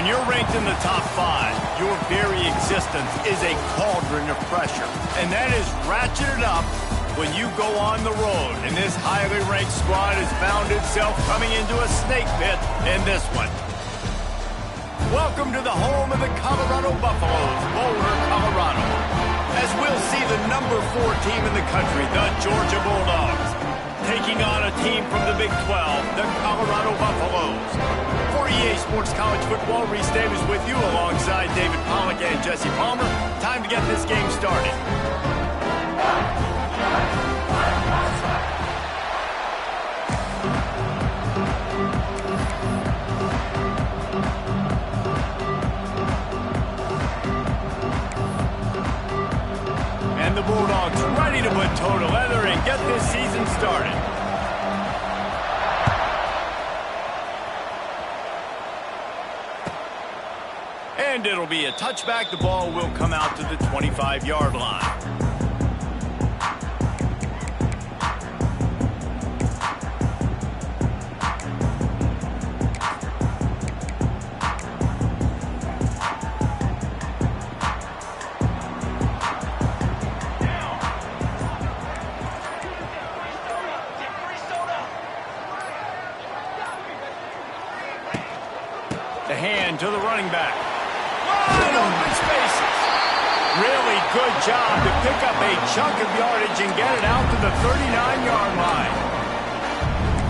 When you're ranked in the top 5, your very existence is a cauldron of pressure. And that is ratcheted up when you go on the road. And this highly ranked squad has found itself coming into a snake pit in this one. Welcome to the home of the Colorado Buffaloes, Boulder, Colorado. As we'll see the number 4 team in the country, the Georgia Bulldogs, taking on a team from the Big 12, the Colorado Buffaloes. For EA Sports College Football, Reese Davis with you alongside David Pollack and Jesse Palmer. Time to get this game started. And the Bulldogs ready to put toe to leather and get this season started. And it'll be a touchback. The ball will come out to the 25-yard line. The hand to the running back. Wide open spaces. Really good job to pick up a chunk of yardage and get it out to the 39-yard line.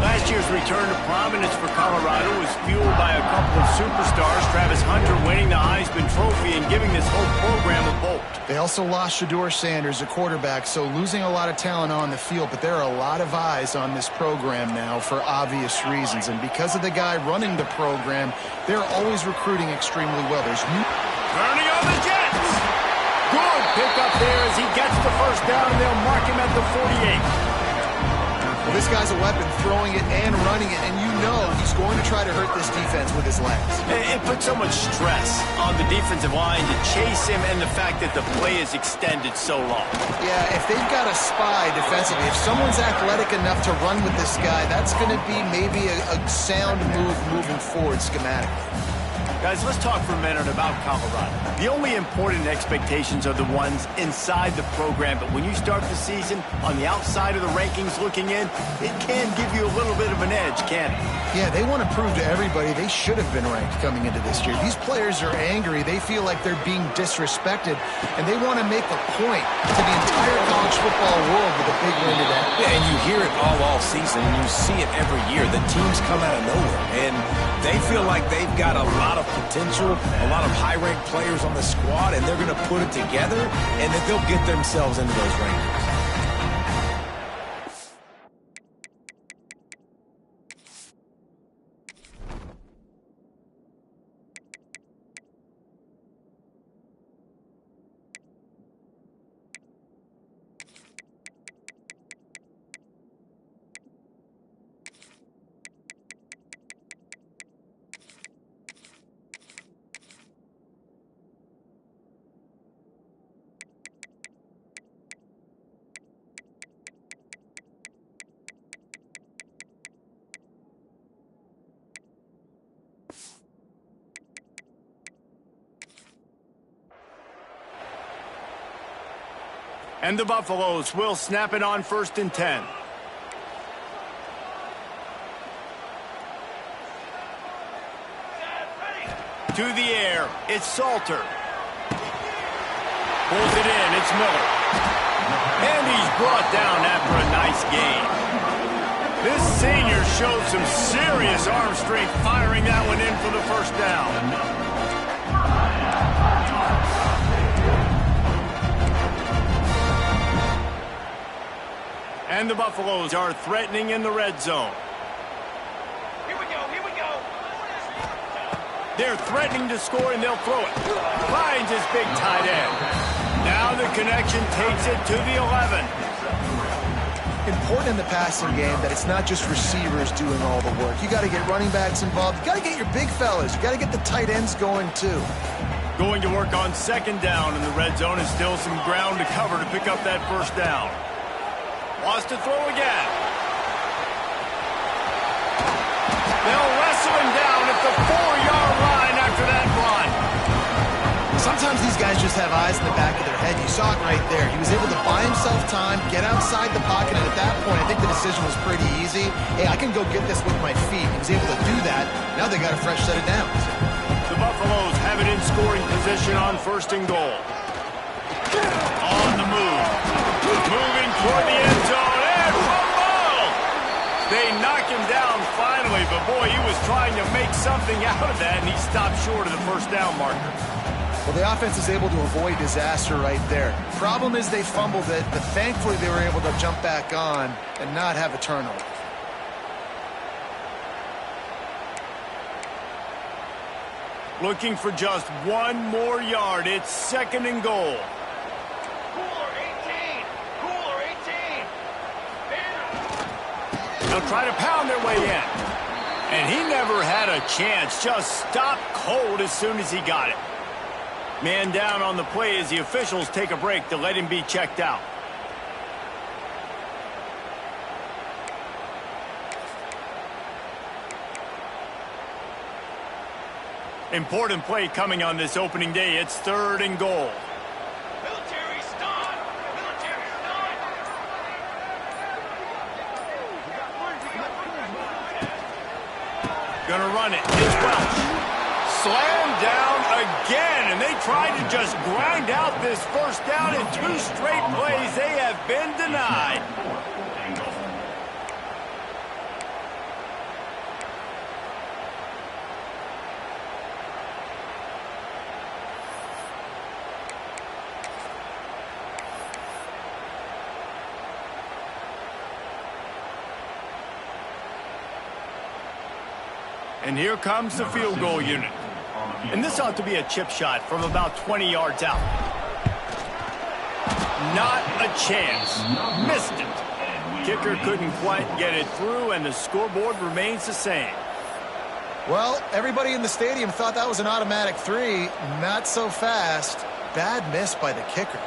Last year's return to prominence for Colorado was fueled by a couple of superstars, Travis Hunter winning the Heisman Trophy and giving this whole program a bolt. They also lost Shedeur Sanders, a quarterback, so losing a lot of talent on the field, but there are a lot of eyes on this program now for obvious reasons, and because of the guy running the program, they're always recruiting extremely well. There's new... Turning on the Jets! Good pick up there as he gets the first down. They'll mark him at the 48. Well, this guy's a weapon, throwing it and running it, and you know he's going to try to hurt this defense with his legs. It puts so much stress on the defensive line to chase him and the fact that the play is extended so long. Yeah, if they've got a spy defensively, if someone's athletic enough to run with this guy, that's going to be maybe a sound move moving forward schematically. Guys, let's talk for a minute about Colorado. The only important expectations are the ones inside the program, but when you start the season on the outside of the rankings looking in, it can give you a little bit of an edge, can't it? Yeah, they want to prove to everybody they should have been ranked coming into this year. These players are angry. They feel like they're being disrespected, and they want to make a point to the entire college football world with a big win today. Yeah, and you hear it all season, and you see it every year. The teams come out of nowhere, and they feel like they've got a lot of potential, a lot of high-ranked players on the squad, and they're going to put it together, and that they'll get themselves into those rankings. And the Buffaloes will snap it on 1st and 10. To the air, it's Salter. Pulls it in, it's Miller. And he's brought down after a nice gain. This senior showed some serious arm strength firing that one in for the first down. And the Buffaloes are threatening in the red zone. Here we go. They're threatening to score, and they'll throw it. Finds his big tight end. Now the connection takes it to the 11. Important in the passing game that it's not just receivers doing all the work. You got to get running backs involved. You got to get your big fellas. You got to get the tight ends going too. Going to work on 2nd down, and the red zone is still some ground to cover to pick up that first down. Wants to throw again. They'll wrestle him down at the 4-yard line after that Sometimes these guys just have eyes in the back of their head. You saw it right there. He was able to buy himself time, get outside the pocket, and at that point, I think the decision was pretty easy. Hey, I can go get this with my feet. He was able to do that. Now they got a fresh set of downs. The Buffaloes have it in scoring position on 1st and goal. On the move. Moving toward the end zone. And fumble! They knock him down finally, but boy, he was trying to make something out of that, and he stopped short of the 1st down marker. Well, the offense is able to avoid disaster right there. Problem is they fumbled it, but thankfully they were able to jump back on and not have a turnover. Looking for just one more yard. It's 2nd and goal. Cooler 18. Cooler 18. Banner. They'll try to pound their way in. And he never had a chance. Just stopped cold as soon as he got it. Man down on the play as the officials take a break to let him be checked out. Important play coming on this opening day. It's 3rd and goal. Military stun. Military stun. Gonna run it. It's Welch. Slammed down again, and they tried to just grind out this 1st down in 2 straight plays. They have been denied. And here comes the field goal unit. And this ought to be a chip shot from about 20 yards out. Not a chance. Missed it. Kicker couldn't quite get it through, and the scoreboard remains the same. Well, everybody in the stadium thought that was an automatic 3. Not so fast. Bad miss by the kicker.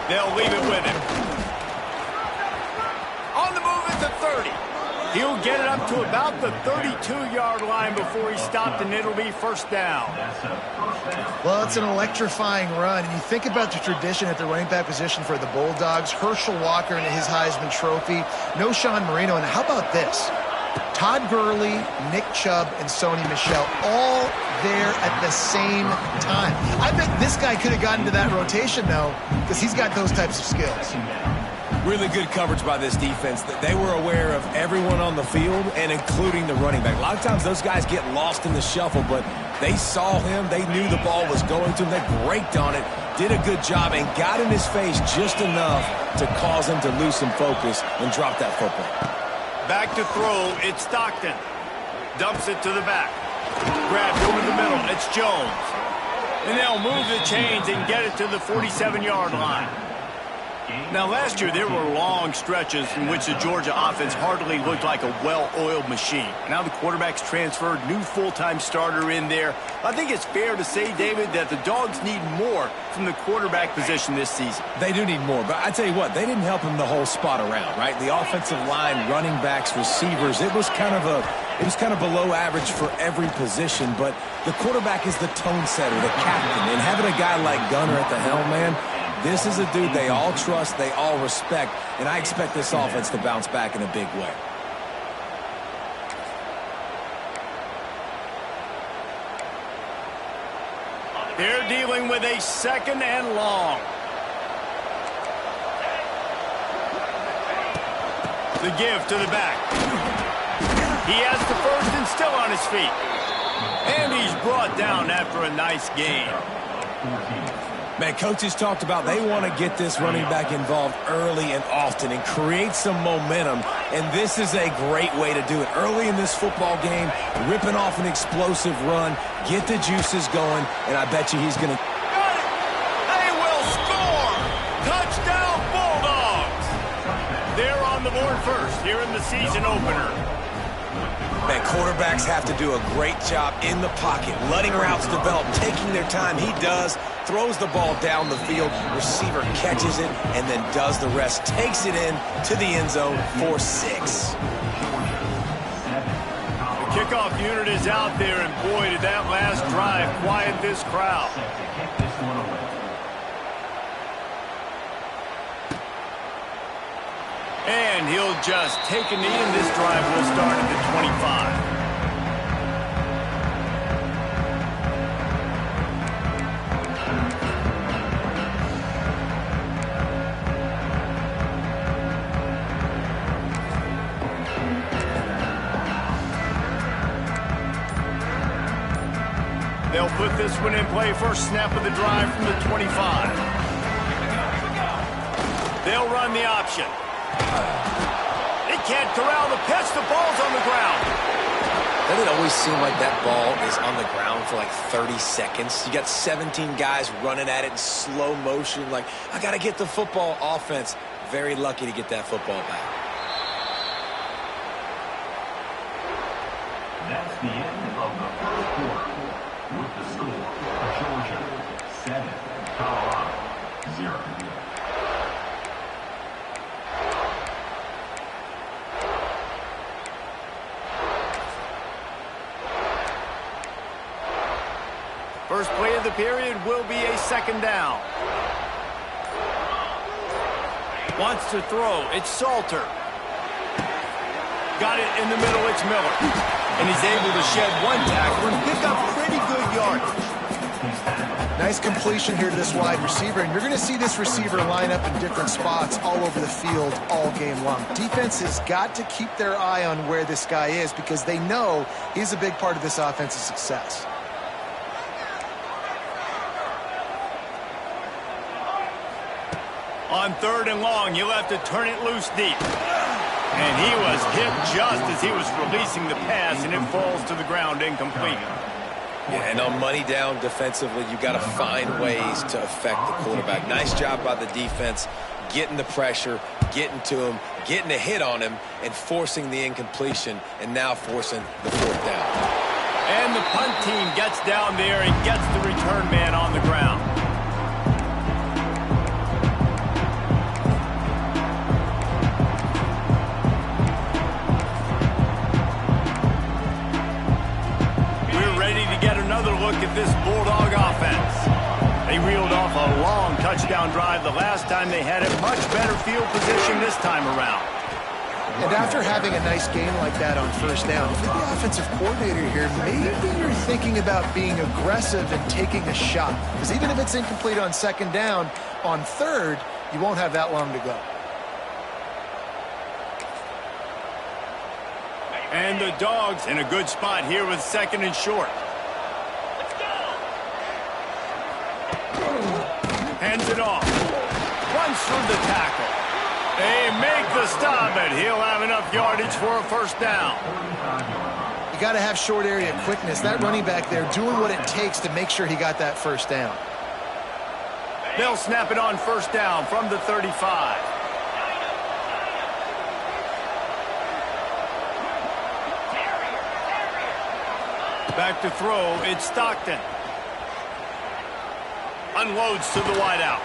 They'll leave it with him. On the move at the 30. He'll get it up to about the 32-yard line before he stopped, and it'll be 1st down. Well, it's an electrifying run, and you think about the tradition at the running back position for the Bulldogs. Herschel Walker and his Heisman Trophy. No Sean Marino, and how about this? Todd Gurley, Nick Chubb, and Sony Michel all there at the same time. I bet this guy could have gotten to that rotation, though, because he's got those types of skills. Really good coverage by this defense. They were aware of everyone on the field, and including the running back. A lot of times those guys get lost in the shuffle, but they saw him. They knew the ball was going to him. They braked on it, did a good job, and got in his face just enough to cause him to lose some focus and drop that football. Back to throw, it's Stockton. Dumps it to the back. Grabbed over the middle, it's Jones. And they'll move the chains and get it to the 47-yard line. Now, last year, there were long stretches in which the Georgia offense hardly looked like a well-oiled machine. Now the quarterback's transferred, new full-time starter in there. I think it's fair to say, David, that the Dogs need more from the quarterback position this season. They do need more, but I tell you what, they didn't help him the whole spot around, right? The offensive line, running backs, receivers, it was kind of below average for every position, but the quarterback is the tone setter, the captain, and having a guy like Gunner at the helm, man, this is a dude they all trust, they all respect, and I expect this offense to bounce back in a big way. They're dealing with a 2nd and long. The give to the back. He has the 1st and still on his feet. And he's brought down after a nice gain. Man, coaches talked about they want to get this running back involved early and often and create some momentum, and this is a great way to do it. Early in this football game, ripping off an explosive run, get the juices going, and I bet you he's going to... Got it! They will score! Touchdown Bulldogs! They're on the board first here in the season opener. Man, quarterbacks have to do a great job in the pocket, letting routes develop, taking their time. He does, throws the ball down the field, receiver catches it, and then does the rest, takes it in to the end zone for 6. The kickoff unit is out there, and boy, did that last drive quiet this crowd. And he'll just take a knee, and this drive will start at the 25. They'll put this one in play. First snap of the drive from the 25. They'll run the option. They can't corral the pitch. The ball's on the ground. Doesn't it always seem like that ball is on the ground for like 30 seconds? You got 17 guys running at it in slow motion. Like, I got to get the football. Offense, very lucky to get that football back. That's the end of the first quarter. With the score, Georgia 7, Colorado 0. First play of the period will be a second down. Wants to throw. It's Salter. Got it in the middle. It's Miller. And he's able to shed one tackle and pick up pretty good yardage. Nice completion here to this wide receiver, and you're going to see this receiver line up in different spots all over the field all game long. Defense has got to keep their eye on where this guy is because they know he's a big part of this offense's success. On 3rd and long, you'll have to turn it loose deep. And he was hit just as he was releasing the pass, and it falls to the ground incomplete. Yeah, and on money down defensively, you got to find ways to affect the quarterback. Nice job by the defense, getting the pressure, getting to him, getting a hit on him, and forcing the incompletion, and now forcing the 4th down. And the punt team gets down there and gets the return man on the ground. Look at this Bulldog offense. They reeled off a long touchdown drive the last time. They had a much better field position this time around. And after having a nice game like that on 1st down, if you're the offensive coordinator here, maybe you're thinking about being aggressive and taking a shot. Because even if it's incomplete on 2nd down, on 3rd, you won't have that long to go. And the Dogs in a good spot here with 2nd and short. Hands it off. Runs through the tackle. They make the stop, and he'll have enough yardage for a 1st down. You got to have short area quickness. That running back there doing what it takes to make sure he got that 1st down. They'll snap it on 1st down from the 35. Back to throw. It's Stockton. Unloads to the wideout.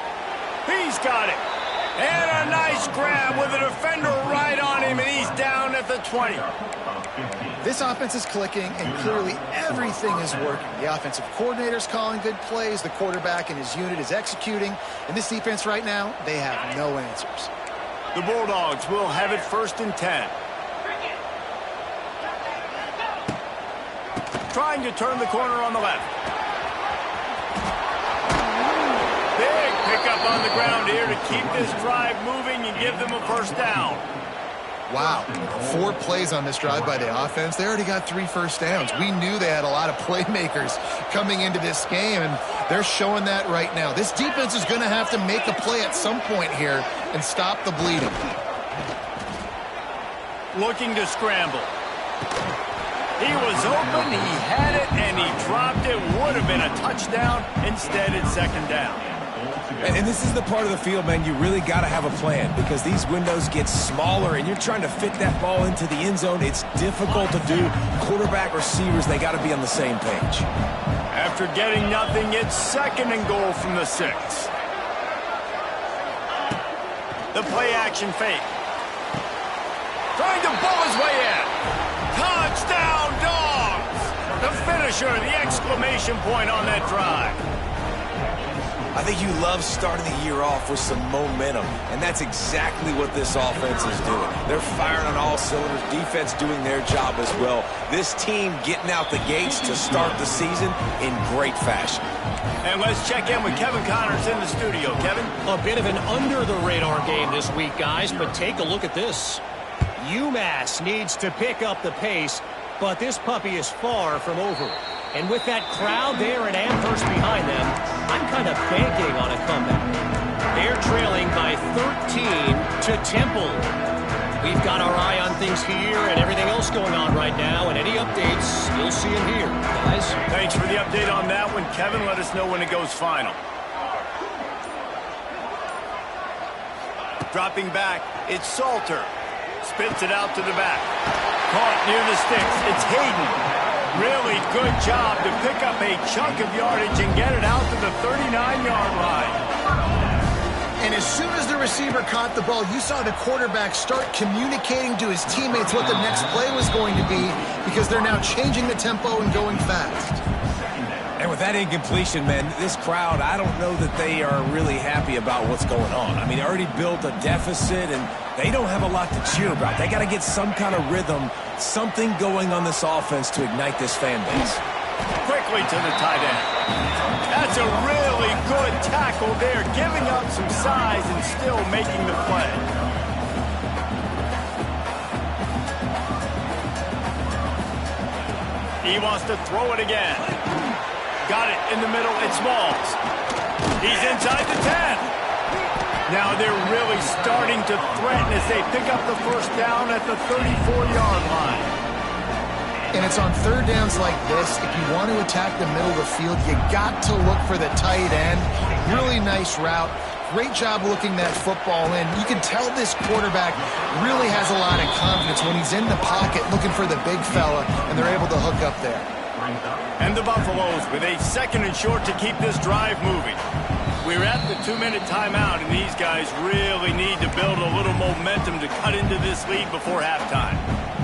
He's got it. And a nice grab with a defender right on him, and he's down at the 20. This offense is clicking, and clearly everything is working. The offensive coordinator's calling good plays. The quarterback and his unit is executing. And this defense right now, they have no answers. The Bulldogs will have it 1st and 10. Trying to turn the corner on the left. Big pickup on the ground here to keep this drive moving and give them a 1st down. Wow, 4 plays on this drive by the offense. They already got 3 1st downs. We knew they had a lot of playmakers coming into this game, and they're showing that right now. This defense is going to have to make a play at some point here and stop the bleeding. Looking to scramble. He was open, he had it, and he dropped it. Would have been a touchdown. Instead, it's 2nd down. And this is the part of the field, man, you really got to have a plan because these windows get smaller and you're trying to fit that ball into the end zone. It's difficult to do. Quarterback, receivers, they got to be on the same page. After getting nothing, it's 2nd and goal from the 6. The play-action fake. Trying to bull his way in. Touchdown, Dogs! The finisher, the exclamation point on that drive. I think you love starting the year off with some momentum, and that's exactly what this offense is doing. They're firing on all cylinders, defense doing their job as well. This team getting out the gates to start the season in great fashion. And let's check in with Kevin Connors in the studio. Kevin? A bit of an under-the-radar game this week, guys, but take a look at this. UMass needs to pick up the pace, but this puppy is far from over. And with that crowd there and Amherst behind them, I'm kind of banking on a comeback. They're trailing by 13 to Temple. We've got our eye on things here and everything else going on right now, and any updates, you'll see them here, guys. Thanks for the update on that one, Kevin. Let us know when it goes final. Dropping back, it's Salter. Spits it out to the back. Caught near the sticks. It's Hayden. Really good job to pick up a chunk of yardage and get it out to the 39-yard line. And as soon as the receiver caught the ball, you saw the quarterback start communicating to his teammates what the next play was going to be because they're now changing the tempo and going fast. And with that incompletion, man, this crowd, I don't know that they are really happy about what's going on. I mean, they already built a deficit, and they don't have a lot to cheer about. They got to get some kind of rhythm, something going on this offense to ignite this fan base. Quickly to the tight end. That's a really good tackle there, giving up some size and still making the play. He wants to throw it again. Got it in the middle. It's Smalls. He's inside the 10. Now they're really starting to threaten as they pick up the first down at the 34-yard line. And it's on third downs like this. If you want to attack the middle of the field, you got to look for the tight end. Really nice route. Great job looking that football in. You can tell this quarterback really has a lot of confidence when he's in the pocket looking for the big fella, and they're able to hook up there. And the Buffaloes with a 2nd and short to keep this drive moving. We're at the 2-minute timeout, and these guys really need to build a little momentum to cut into this lead before halftime.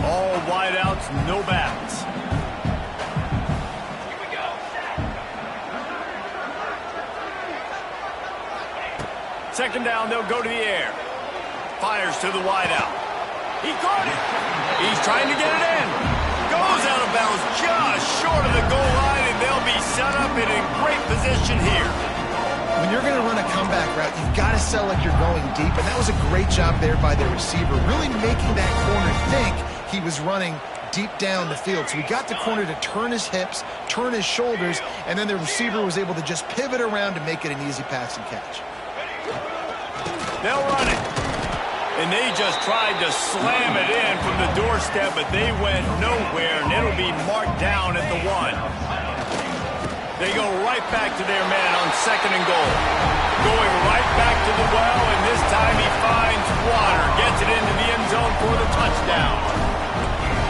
All wideouts, no backs. Here we go. Second down, they'll go to the air. Fires to the wideout. He caught it. He's trying to get it in. Goes out of bounds just short of the goal line, and they'll be set up and in great position here. When you're going to run a comeback route, you've got to sell like you're going deep, and that was a great job there by the receiver, really making that corner think he was running deep down the field. So he got the corner to turn his hips, turn his shoulders, and then the receiver was able to just pivot around to make it an easy pass and catch. They'll run it. And they just tried to slam it in from the doorstep, but they went nowhere, and it'll be marked down at the 1. They go right back to their man on 2nd and goal. Going right back to the well, and this time he finds water. Gets it into the end zone for the touchdown.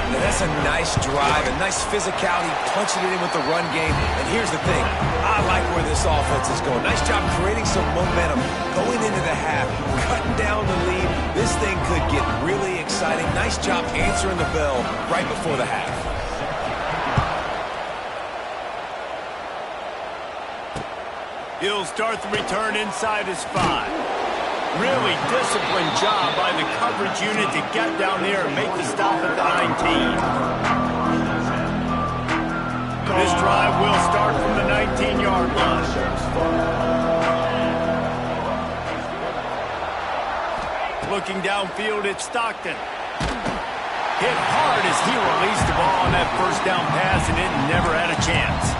Now, that's a nice drive, a nice physicality, punching it in with the run game. And here's the thing. I like where this offense is going. Nice job creating some momentum, going into the half, cutting down the lead. This thing could get really exciting. Nice job answering the bell right before the half. He'll start the return inside his 5. Really disciplined job by the coverage unit to get down there and make the stop at the 19. This drive will start from the 19-yard line. Looking downfield, it's Stockton. Hit hard as he released the ball on that first down pass, and it never had a chance.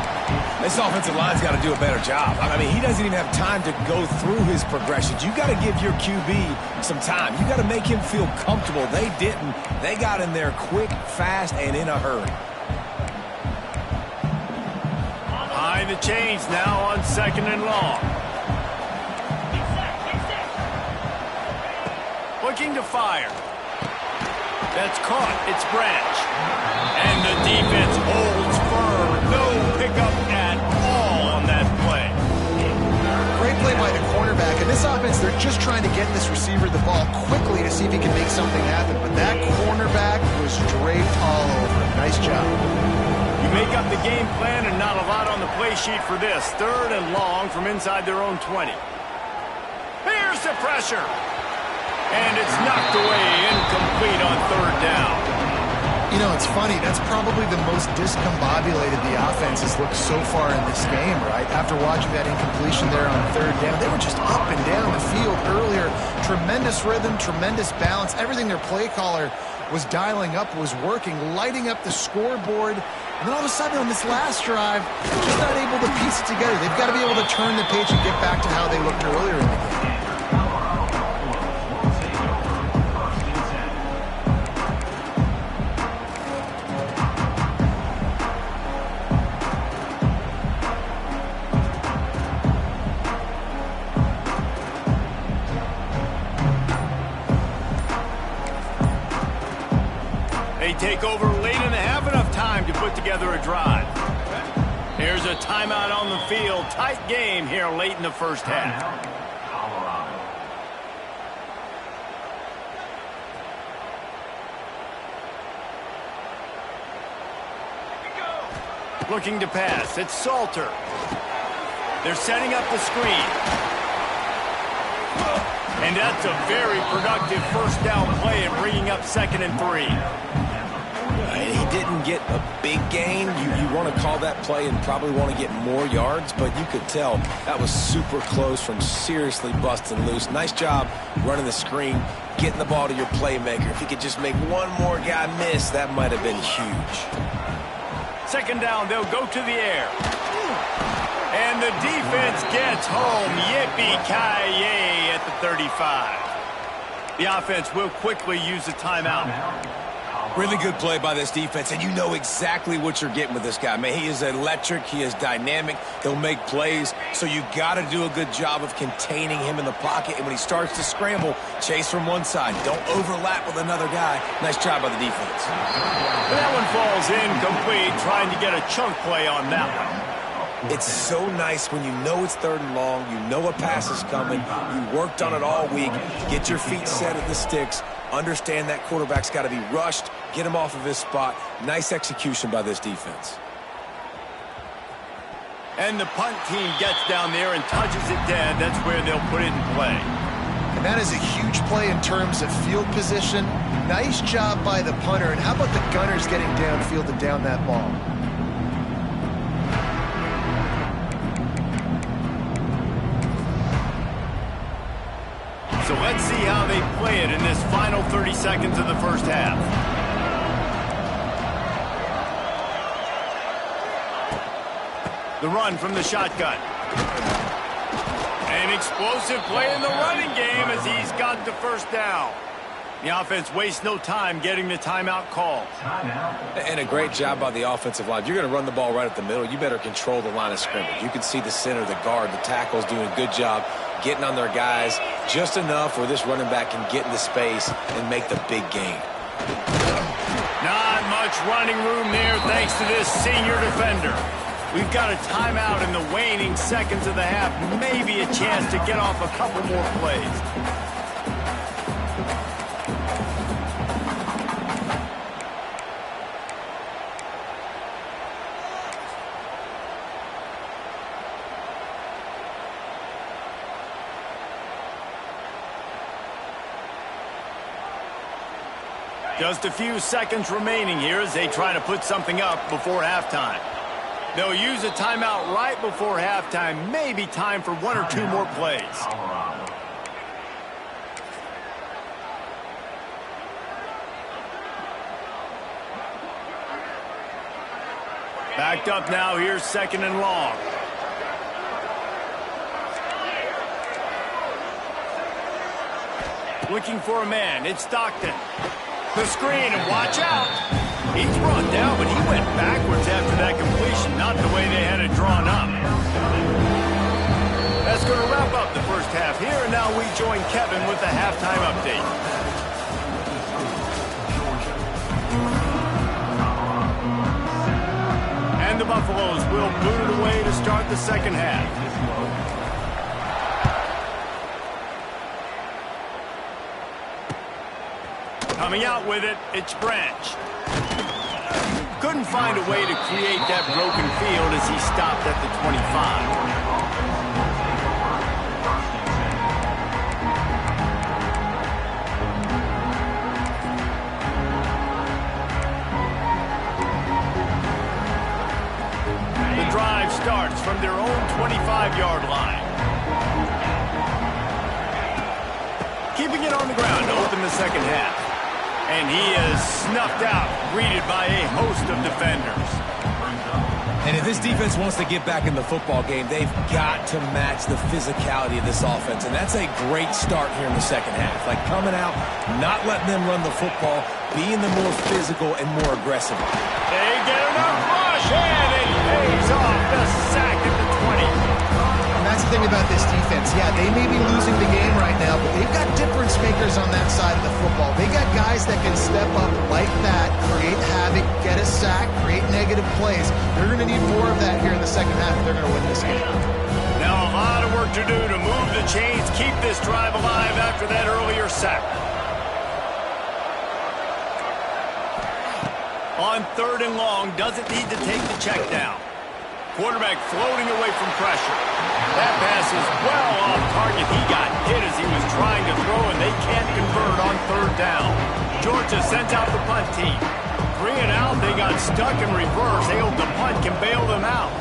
This offensive line's got to do a better job. I mean, he doesn't even have time to go through his progressions. You got to give your QB some time. You got to make him feel comfortable. They didn't. They got in there quick, fast, and in a hurry. Behind the chains now on 2nd and long. looking to fire. That's caught. It's Branch. And the defense holds firm. No pickup at all on that play. Great play by the cornerback. And this offense, they're just trying to get this receiver the ball quickly to see if he can make something happen. But that cornerback was draped all over him. Nice job. You make up the game plan and not a lot on the play sheet for this. 3rd and long from inside their own 20. Here's the pressure. And it's knocked away, incomplete on 3rd down. You know, it's funny. That's probably the most discombobulated the offense has looked so far in this game, right? After watching that incompletion there on 3rd down, they were just up and down the field earlier. Tremendous rhythm, tremendous balance. Everything their play caller was dialing up was working, lighting up the scoreboard. And then all of a sudden on this last drive, just not able to piece it together. They've got to be able to turn the page and get back to how they looked earlier in the game. Take over late in the half, enough time to put together a drive. Here's a timeout on the field. Tight game here late in the first half. Looking to pass. It's Salter. They're setting up the screen. And that's a very productive first down play and bringing up 2nd and 3. He didn't get a big gain. You want to call that play and probably want to get more yards, but you could tell that was super close from seriously busting loose. Nice job running the screen, getting the ball to your playmaker. If he could just make one more guy miss, that might have been huge. 2nd down, they'll go to the air. And the defense gets home. Yippee-ki-yay at the 35. The offense will quickly use a timeout. Really good play by this defense, and you know exactly what you're getting with this guy. Man, he is electric. He is dynamic. He'll make plays, so you got to do a good job of containing him in the pocket. And when he starts to scramble, chase from one side. Don't overlap with another guy. Nice job by the defense. That one falls incomplete, trying to get a chunk play on that one. It's so nice when you know it's 3rd and long, you know a pass is coming, you worked on it all week, get your feet set at the sticks, understand that quarterback's got to be rushed, get him off of his spot. Nice execution by this defense. And the punt team gets down there and touches it dead. That's where they'll put it in play. And that is a huge play in terms of field position. Nice job by the punter. And how about the gunners getting downfield to down that ball? So let's see how they play it in this final 30 seconds of the first half. The run from the shotgun. An explosive play in the running game as he's got the first down. The offense wastes no time getting the timeout called. And a great job by the offensive line. You're going to run the ball right at the middle. You better control the line of scrimmage. You can see the center, the guard, the tackles doing a good job getting on their guys just enough where this running back can get into space and make the big gain. Not much running room there thanks to this senior defender. We've got a timeout in the waning seconds of the half. Maybe a chance to get off a couple more plays. Just a few seconds remaining here as they try to put something up before halftime. They'll use a timeout right before halftime. Maybe time for one or two more plays. Backed up now. Here's 2nd and long. Looking for a man. It's Stockton. The screen, and watch out. He's brought down, but he went backwards after that completion, not the way they had it drawn up. That's going to wrap up the first first half here, and now we join Kevin with the halftime update. And the Buffaloes will boot it away to start the second half. Coming out with it, it's Branch. Couldn't find a way to create that broken field as he stopped at the 25. Drive starts from their own 25-yard line. Keeping it on the ground to open the second half. And he is snuffed out, greeted by a host of defenders. And if this defense wants to get back in the football game, they've got to match the physicality of this offense. And that's a great start here in the second half. Like coming out, not letting them run the football, being the more physical and more aggressive. They get enough rush, and it pays off the sack at the 20. And that's the thing about this defense. Yeah, they may be losing the game right now, but they've got difference makers on that side of the football. They got guys that can step up like that, create havoc, get a sack, create negative plays. They're going to need more of that here in the second half if they're going to win this game. Now a lot of work to do to move the chains, keep this drive alive after that earlier sack. On 3rd and long, doesn't need to take the check down. Quarterback floating away from pressure. That pass is well off target. He got hit as he was trying to throw, and they can't convert on 3rd down. Georgia sends out the punt team. 3 and out, they got stuck in reverse. They hope the punt can bail them out.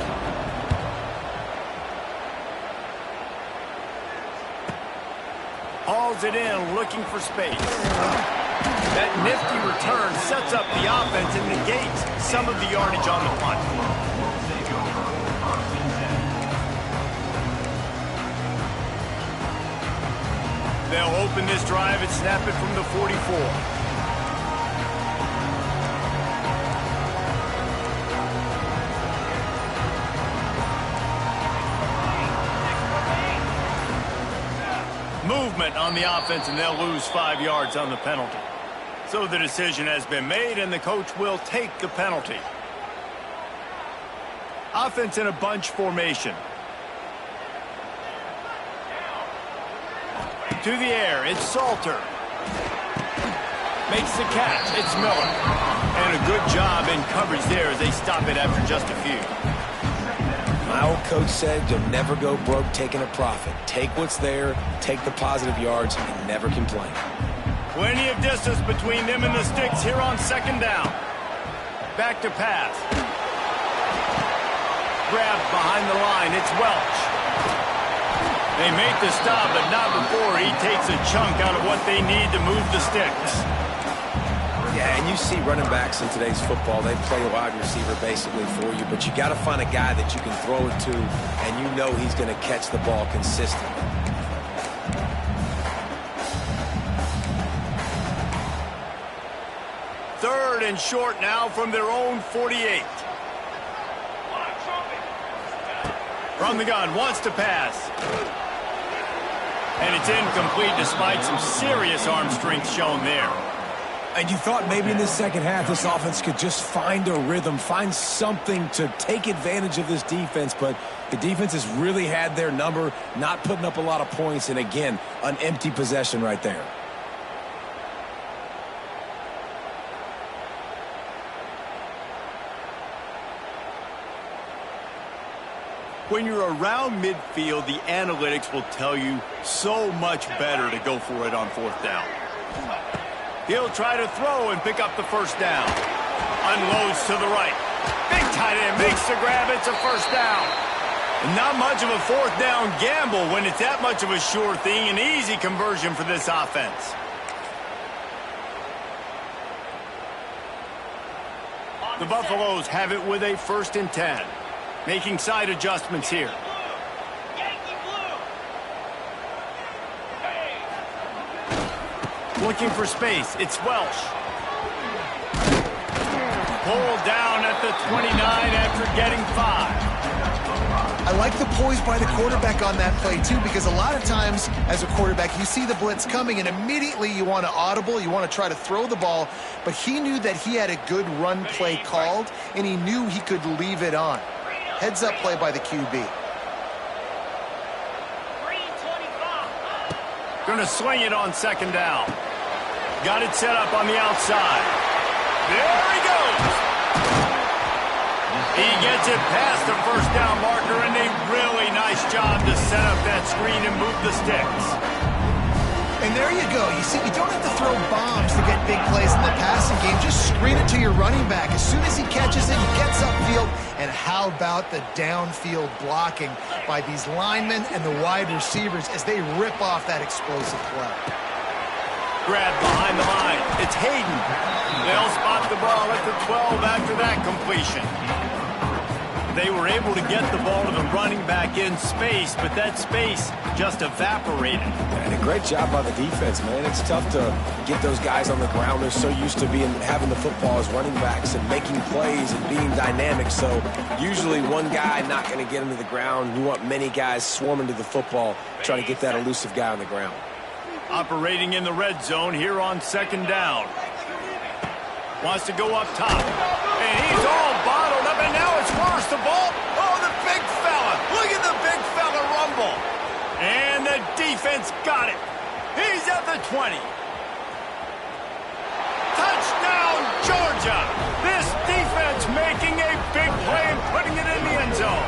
Hauls it in, looking for space. That nifty return sets up the offense and negates some of the yardage on the punt. They'll open this drive and snap it from the 44. Movement on the offense, and they'll lose 5 yards on the penalty. So the decision has been made, and the coach will take the penalty. Offense in a bunch formation. To the air, it's Salter. Makes the catch, it's Miller. And a good job in coverage there as they stop it after just a few. My old coach said you'll never go broke taking a profit. Take what's there, take the positive yards, and never complain. Plenty of distance between them and the sticks here on 2nd down. Back to pass. Grabbed behind the line, it's Welch. They make the stop, but not before he takes a chunk out of what they need to move the sticks. Yeah, and you see running backs in today's football, they play a wide receiver basically for you, but you got to find a guy that you can throw it to, and you know he's going to catch the ball consistently. Third and short now from their own 48. From the gun, wants to pass. And it's incomplete despite some serious arm strength shown there. And you thought maybe in the second half this offense could just find a rhythm, find something to take advantage of this defense, but the defense has really had their number, not putting up a lot of points, and again, an empty possession right there. When you're around midfield, the analytics will tell you so much better to go for it on 4th down. He'll try to throw and pick up the first down. Unloads to the right. Big tight end makes the grab. It's a first down. And not much of a 4th down gamble when it's that much of a sure thing. An easy conversion for this offense. The Buffaloes have it with a 1st and 10. Making side adjustments here. Looking for space. It's Welsh. Pulled down at the 29 after getting 5. I like the poise by the quarterback on that play, too, because a lot of times as a quarterback, you see the blitz coming, and immediately you want to audible, you want to try to throw the ball, but he knew that he had a good run play called, and he knew he could leave it on. Heads-up play by the QB. Going to sling it on second down. Got it set up on the outside. There he goes. He gets it past the first down marker, and a really nice job to set up that screen and move the sticks. And there you go. You see, you don't have to throw bombs to get big plays in the passing game. Just screen it to your running back. As soon as he catches it, he gets upfield. And how about the downfield blocking by these linemen and the wide receivers as they rip off that explosive play? Grab behind the line. It's Hayden. They'll spot the ball at the 12 after that completion. They were able to get the ball to the running back in space, but that space just evaporated. And a great job by the defense, man. It's tough to get those guys on the ground. They're so used to having the football as running backs and making plays and being dynamic. So usually one guy not going to get him to the ground. You want many guys swarming to the football, trying to get that elusive guy on the ground. Operating in the red zone here on second down. Wants to go up top. And he's all bottled up, and now it's worse. The ball, oh, the big fella. Look at the big fella rumble. And the defense got it. He's at the 20. Touchdown, Georgia. This defense making a big play and putting it in the end zone.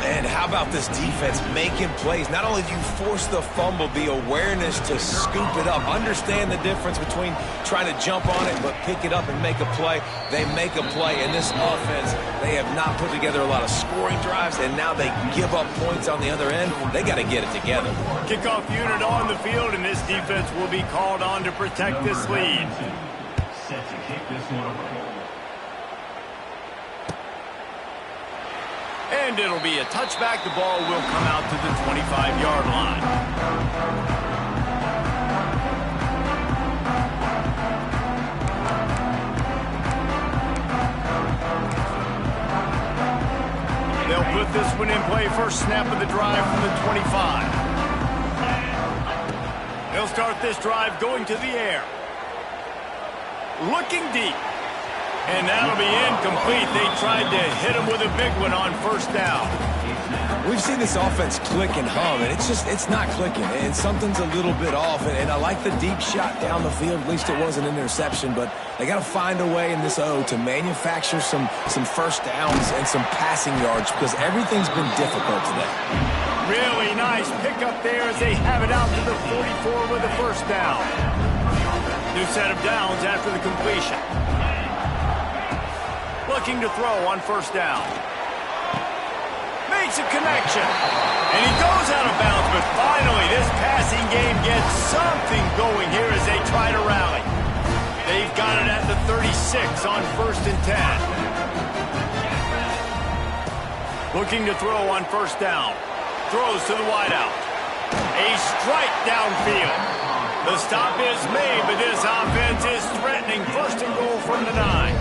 And how about this defense making plays? Not only do you force the fumble, the awareness to scoop it up. Understand the difference between trying to jump on it but pick it up and make a play. They make a play. In this offense, they have not put together a lot of scoring drives, and now they give up points on the other end. They got to get it together. Kickoff unit on the field, and this defense will be called on to protect this lead. Set to kick this one away. And it'll be a touchback. The ball will come out to the 25-yard line. They'll put this one in play. First snap of the drive from the 25. They'll start this drive going to the air. Looking deep. And that'll be incomplete. They tried to hit him with a big one on first down. We've seen this offense click and hum, and it's not clicking. And something's a little bit off. And I like the deep shot down the field. At least it wasn't an interception. But they got to find a way in this O to manufacture some first downs and some passing yards because everything's been difficult today. Really nice pickup there as they have it out to the 44 with a first down. New set of downs after the completion. Looking to throw on first down. Makes a connection. And he goes out of bounds, but finally this passing game gets something going here as they try to rally. They've got it at the 36 on first and 10. Looking to throw on first down. Throws to the wideout. A strike downfield. The stop is made, but this offense is threatening. First and goal from the 9.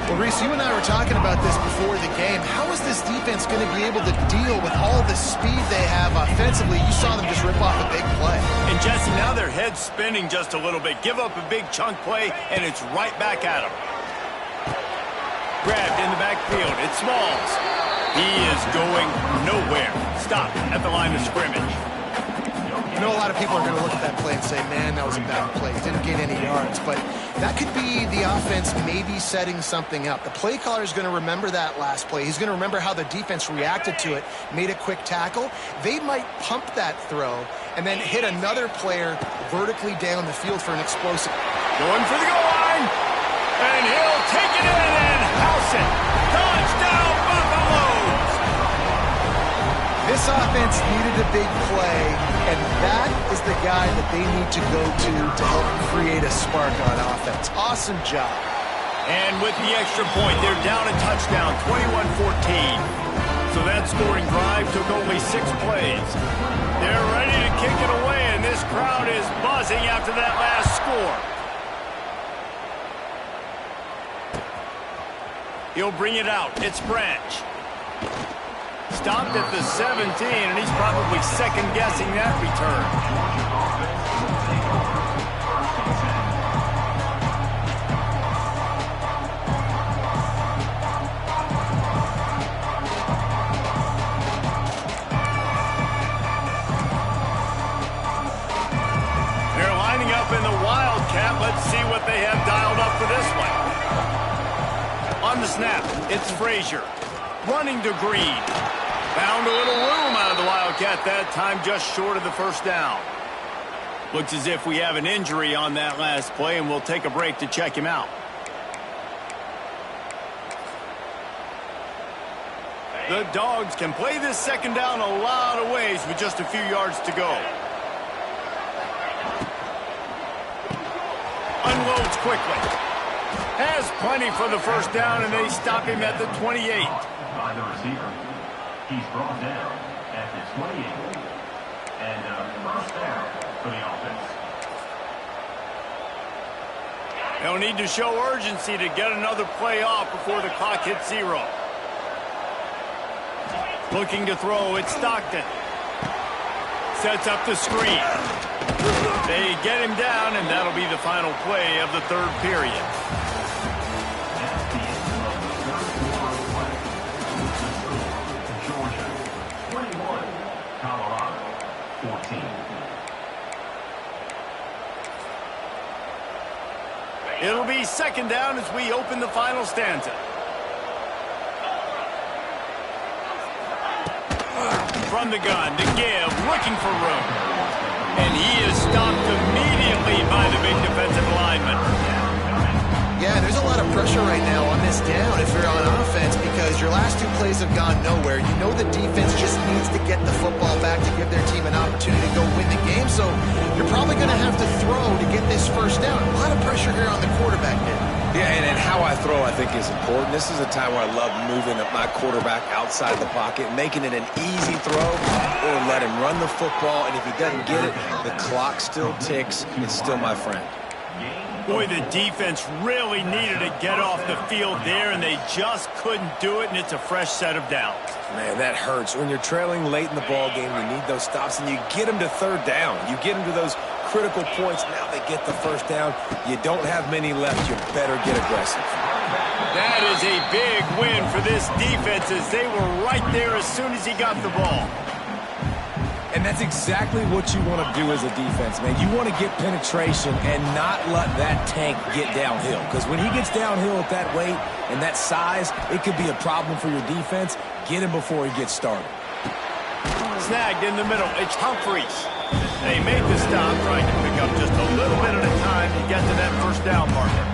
Well, Reese, you and I were talking about this before the game. How is this defense going to be able to deal with all the speed they have offensively? You saw them just rip off a big play. And, Jesse, now their head's spinning just a little bit. Give up a big chunk play, and it's right back at them. Grabbed in the backfield. It's Smalls. He is going nowhere. Stopped at the line of scrimmage. I know a lot of people are going to look at that play and say, man, that was a bad play. He didn't gain any yards. But that could be the offense maybe setting something up. The play caller is going to remember that last play. He's going to remember how the defense reacted to it, made a quick tackle. They might pump that throw and then hit another player vertically down the field for an explosive. Going for the goal line. And he'll take it in and house it. Touchdown, Buffaloes! This offense needed a big play, and that is the guy that they need to go to help create a spark on offense. Awesome job. And with the extra point, they're down a touchdown, 21-14. So that scoring drive took only 6 plays. They're ready to kick it away, and this crowd is buzzing after that last score. He'll bring it out. It's Branch. Stopped at the 17, and he's probably second-guessing that return. In the Wildcat, let's see what they have dialed up for this one. On the snap, it's Frazier. Running to Green. Found a little room out of the Wildcat that time, just short of the first down. Looks as if we have an injury on that last play, and we'll take a break to check him out. The Dogs can play this second down a lot of ways with just a few yards to go. Unloads quickly. Has plenty for the first down, and they stop him at the 28. By the receiver. He's brought down at the 28. And first down for the offense. They'll need to show urgency to get another play off before the clock hits 0. Looking to throw, it's Stockton. Sets up the screen. They get him down, and that'll be the final play of the third period. That's the end of the third quarter of play. The score, Georgia 21, Colorado 14. It'll be second down as we open the final stanza. From the gun to give, looking for room. And he is stopped immediately by the big defensive lineman. Yeah, there's a lot of pressure right now on this down if you're on offense because your last two plays have gone nowhere. You know the defense just needs to get the football back to give their team an opportunity to go win the game. So you're probably going to have to throw to get this first down. A lot of pressure here on the quarterback there. Yeah, and how I throw, I think, is important. This is a time where I love moving my quarterback outside the pocket, making it an easy throw, or let him run the football, and if he doesn't get it, the clock still ticks. It's still my friend. Boy, the defense really needed to get off the field there, and they just couldn't do it, and it's a fresh set of downs. Man, that hurts. When you're trailing late in the ball game, you need those stops, and you get them to third down. You get them to those critical points. Now they get the first down. You don't have many left. You better get aggressive. That is a big win for this defense as they were right there as soon as he got the ball. And that's exactly what you want to do as a defense, man. You want to get penetration and not let that tank get downhill. Because when he gets downhill at that weight and that size, it could be a problem for your defense. Get him before he gets started. Snagged in the middle. It's Humphreys. They made the stop, trying to pick up just a little bit at a time to get to that first down marker.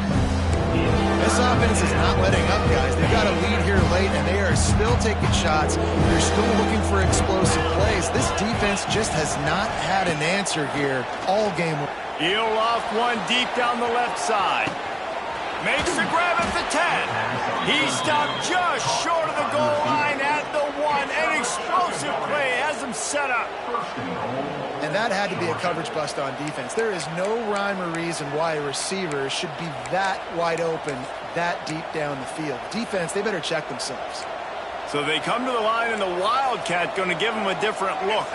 This offense is not letting up, guys. They've got a lead here late, and they are still taking shots. They're still looking for explosive plays. This defense just has not had an answer here all game. He'll loft one deep down the left side. Makes the grab at the 10. He stopped just short of the goal line at the 1. An explosive play has him set up. And that had to be a coverage bust on defense. There is no rhyme or reason why a receiver should be that wide open, that deep down the field. Defense, they better check themselves. So they come to the line, and the Wildcat going to give them a different look.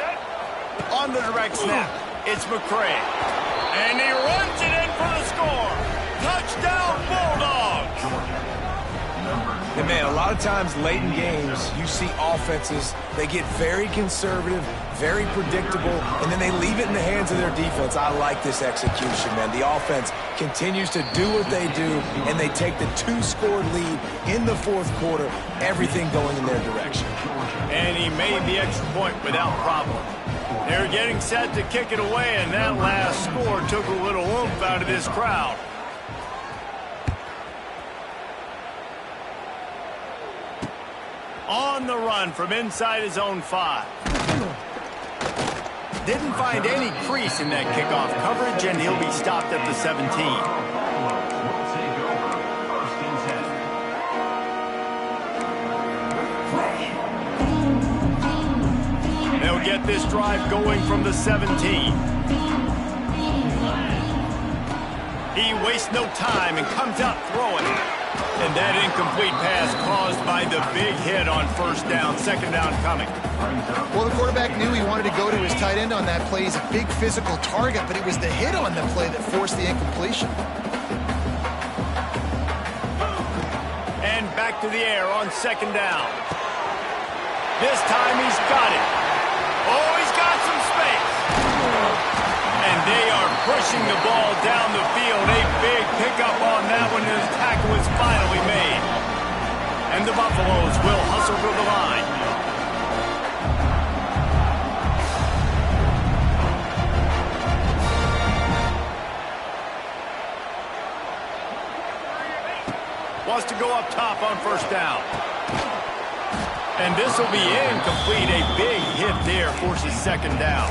On the direct snap, it's McCray. And he runs it in for the score. Touchdown, Bulldogs! And man, a lot of times late in games, you see offenses, they get very conservative, very predictable, and then they leave it in the hands of their defense. I like this execution, man. The offense continues to do what they do, and they take the 2-score lead in the fourth quarter, everything going in their direction. And he made the extra point without problem. They're getting set to kick it away, and that last score took a little oomph out of this crowd. On the run from inside his own 5. Didn't find any crease in that kickoff coverage, and he'll be stopped at the 17. They'll get this drive going from the 17. He wastes no time and comes out throwing. And that incomplete pass caused by the big hit on first down. Second down coming. Well, the quarterback knew he wanted to go to his tight end on that play. He's a big physical target, but it was the hit on the play that forced the incompletion. And back to the air on second down. This time he's got it. Oh, he's got some space. And they are pushing the ball down the field. A big pickup on that one, and his tackle is finally made. And the Buffaloes will hustle to the line. Wants to go up top on first down. And this will be incomplete. A big hit there forces second down.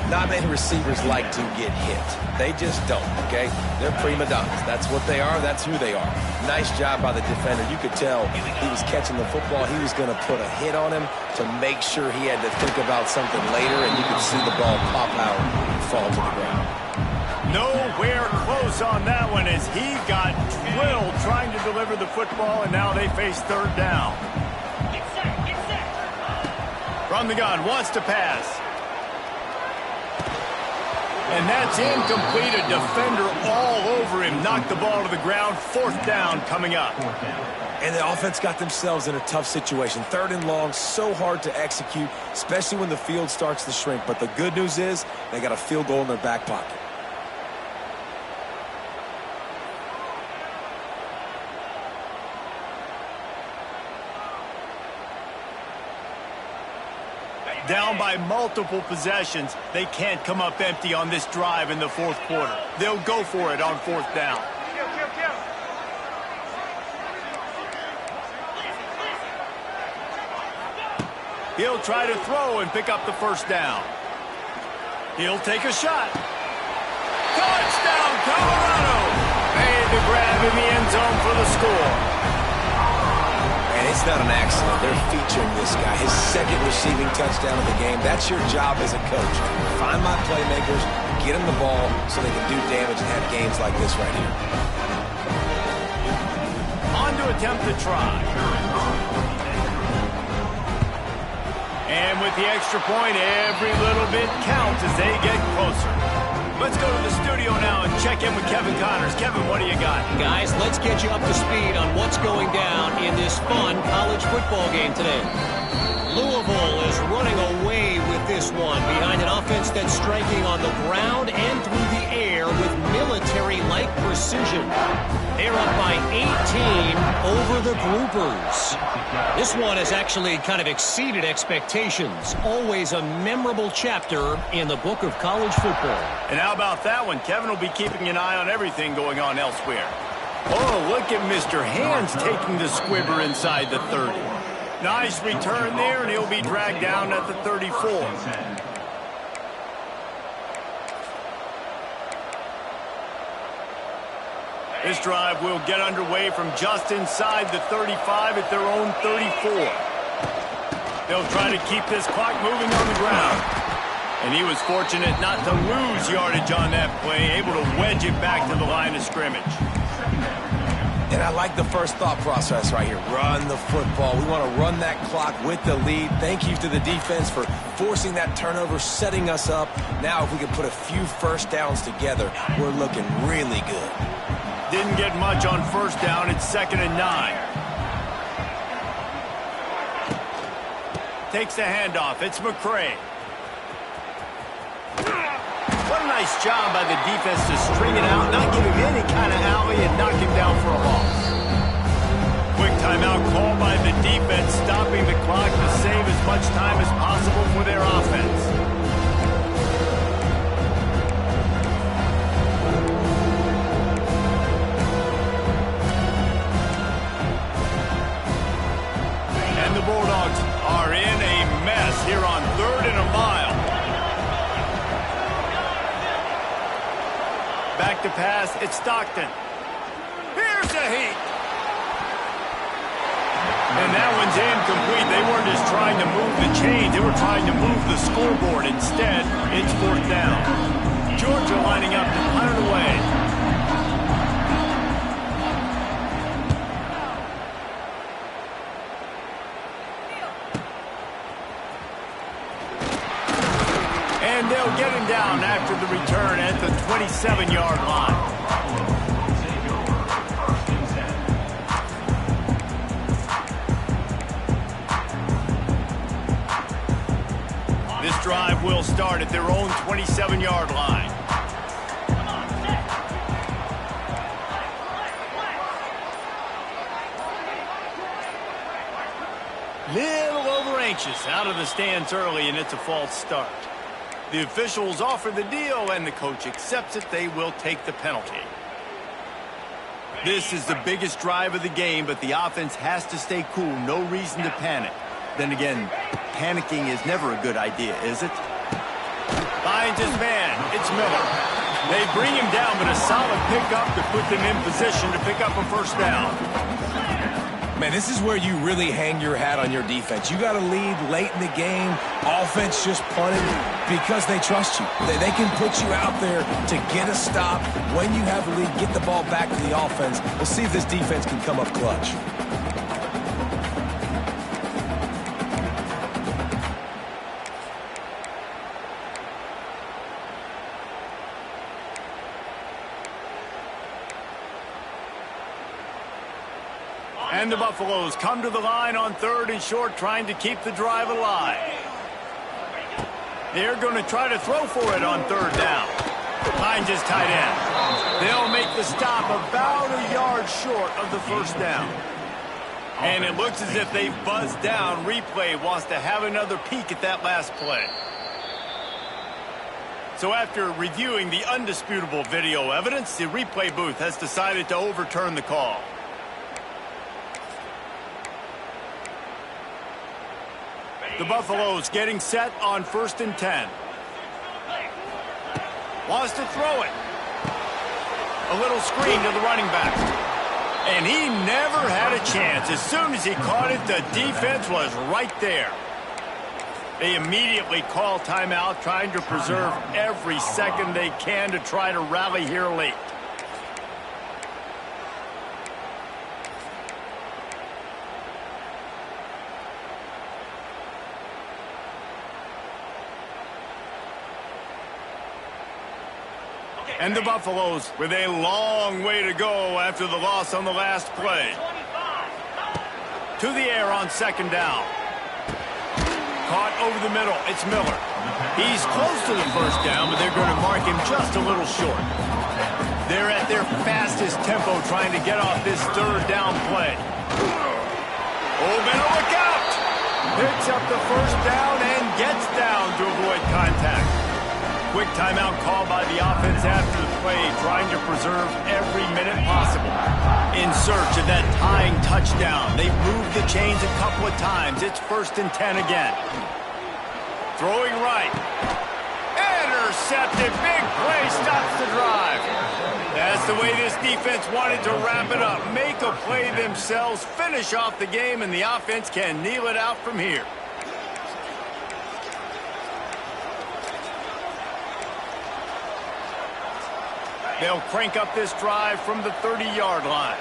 Not many receivers like to get hit. They just don't, okay? They're prima donnas. That's what they are. That's who they are. Nice job by the defender. You could tell he was catching the football. He was going to put a hit on him to make sure he had to think about something later, and you could see the ball pop out and fall to the ground. Nowhere close on that one as he got drilled trying to deliver the football, and now they face third down. From the gun, wants to pass. And that's incomplete. A defender all over him. Knocked the ball to the ground. Fourth down coming up. And the offense got themselves in a tough situation. Third and long, so hard to execute, especially when the field starts to shrink. But the good news is they got a field goal in their back pocket. Down by multiple possessions, they can't come up empty on this drive in the fourth quarter. They'll go for it on fourth down. He'll try to throw and pick up the first down. He'll take a shot. Touchdown, Colorado! Made the grab in the end zone for the score. And it's not an accident. They're featuring this guy. His second receiving touchdown of the game. That's your job as a coach. Find my playmakers, get them the ball so they can do damage and have games like this right here. On to attempt the try. And with the extra point, every little bit counts as they get closer. Let's go to the studio now and check in with Kevin Connors. Kevin, what do you got? Guys, let's get you up to speed on what's going down in this fun college football game today. Louisville is running away with this one behind an offense that's striking on the ground and through the air with military-like precision. They're up by 18 over the Groupers. This one has actually kind of exceeded expectations. Always a memorable chapter in the book of college football. And how about that one? Kevin will be keeping an eye on everything going on elsewhere. Oh, look at Mr. Hands taking the squibber inside the 30. Nice return there, and he'll be dragged down at the 34. This drive will get underway from just inside the 35 at their own 34. They'll try to keep this clock moving on the ground. And he was fortunate not to lose yardage on that play, able to wedge it back to the line of scrimmage. And I like the first thought process right here. Run the football. We want to run that clock with the lead. Thank you to the defense for forcing that turnover, setting us up. Now if we can put a few first downs together, we're looking really good. Didn't get much on first down. It's 2nd and 9. Takes the handoff. It's McCray. What a nice job by the defense to string it out, not give him any kind of alley, and knock him down for a loss. Quick timeout called by the defense, stopping the clock to save as much time as possible for their offense. And the Bulldogs are in a mess here on 3rd and a mile. Back to pass, it's Stockton. Here's a heat. And that one's incomplete. They weren't just trying to move the chain. They were trying to move the scoreboard. Instead, it's 4th down. Georgia lining up to punt it away. 27-yard line. This drive will start at their own 27-yard line. Little over anxious out of the stands early, and it's a false start. The officials offer the deal, and the coach accepts it. They will take the penalty. This is the biggest drive of the game, but the offense has to stay cool. No reason to panic. Then again, panicking is never a good idea, is it? Finds his man. It's Miller. They bring him down, but a solid pickup to put them in position to pick up a first down. Man, this is where you really hang your hat on your defense. You got to lead late in the game. Offense just punted because they trust you. They can put you out there to get a stop. When you have the lead, get the ball back to the offense. We'll see if this defense can come up clutch. And the Buffaloes come to the line on 3rd and short, trying to keep the drive alive. They're going to try to throw for it on 3rd down. Kangz is tight end. They'll make the stop about a yard short of the first down. And it looks as if they've buzzed down. Replay wants to have another peek at that last play. So after reviewing the undisputable video evidence, the replay booth has decided to overturn the call. The Buffaloes getting set on 1st and 10. Wants to throw it. A little screen to the running back. And he never had a chance. As soon as he caught it, the defense was right there. They immediately call timeout, trying to preserve every second they can to try to rally here late. And the Buffaloes with a long way to go after the loss on the last play. To the air on 2nd down. Caught over the middle. It's Miller. He's close to the first down, but they're going to mark him just a little short. They're at their fastest tempo trying to get off this 3rd down play. Oh, better look out! Picks up the first down and gets down to avoid contact. Quick timeout call by the offense after the play, trying to preserve every minute possible. In search of that tying touchdown. They've moved the chains a couple of times. It's 1st and 10 again. Throwing right. Intercepted. Big play stops the drive. That's the way this defense wanted to wrap it up. Make a play themselves, finish off the game, and the offense can kneel it out from here. They'll crank up this drive from the 30-yard line.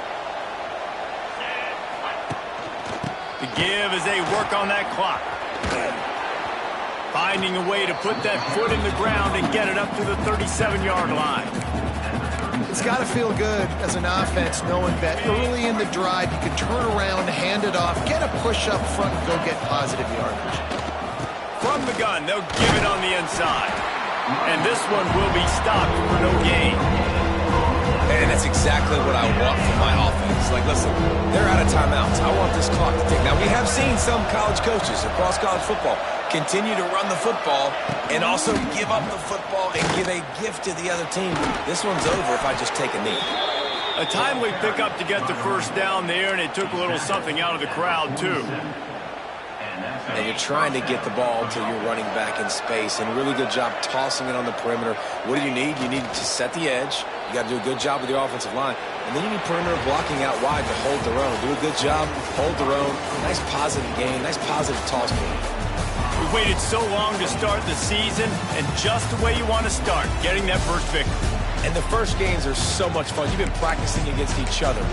The give as they work on that clock. Finding a way to put that foot in the ground and get it up to the 37-yard line. It's got to feel good as an offense knowing that early in the drive you can turn around, hand it off, get a push up front, and go get positive yardage. From the gun, they'll give it on the inside. And this one will be stopped for no gain. And that's exactly what I want from my offense. Like, listen, they're out of timeouts. I want this clock to tick. Now, we have seen some college coaches across college football continue to run the football and also give up the football and give a gift to the other team. This one's over if I just take a knee. A timely pickup to get the first down there, and it took a little something out of the crowd, too. And you're trying to get the ball to your running back in space, and really good job tossing it on the perimeter. What do you need? You need to set the edge. You got to do a good job with your offensive line. And then you need perimeter blocking out wide to hold their own. Do a good job, hold their own. Nice positive game, nice positive toss game. We waited so long to start the season, and just the way you want to start, getting that first victory. And the first games are so much fun. You've been practicing against each other.